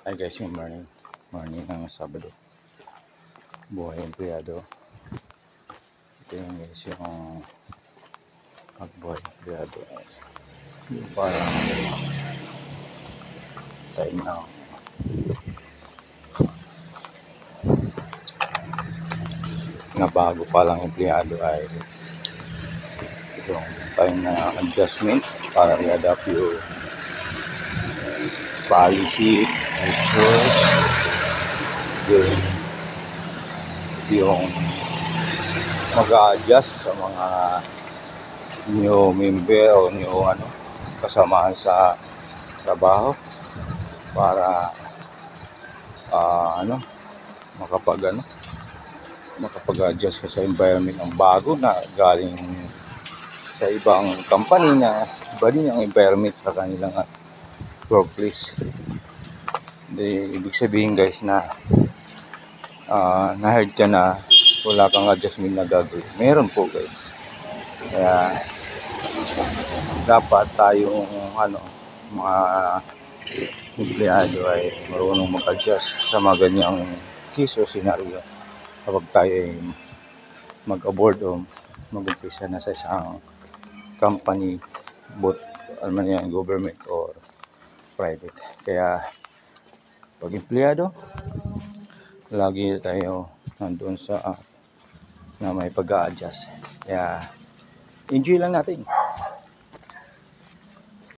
Hi guys, yung morning ng Sabado. Buhay empleyado. Ito yung guys yung pagbuhay empleyado. Yung parang time na bago pa lang empleyado ay itong time na adjustment para i-adapt yung policy, measures, yung mag-a-adjust sa mga new member o new kasamaan sa trabaho para makapag-adjust ka sa environment ng bago na galing sa ibang company na iba din ang environment sa kanilang workplace. Ibig sabihin guys na na-hired ka na, wala kang adjustment na gagawin. Meron po guys. Kaya dapat tayong mga empleyado ay marunong mag-adjust sa mga ganyang case o scenario kapag tayo ay mag-aboard o mag-umpisa na sa isang company, both government or private. Kaya pag empleyado, lagi tayo nandun sa na may pag-a-adjust. Kaya enjoy lang natin.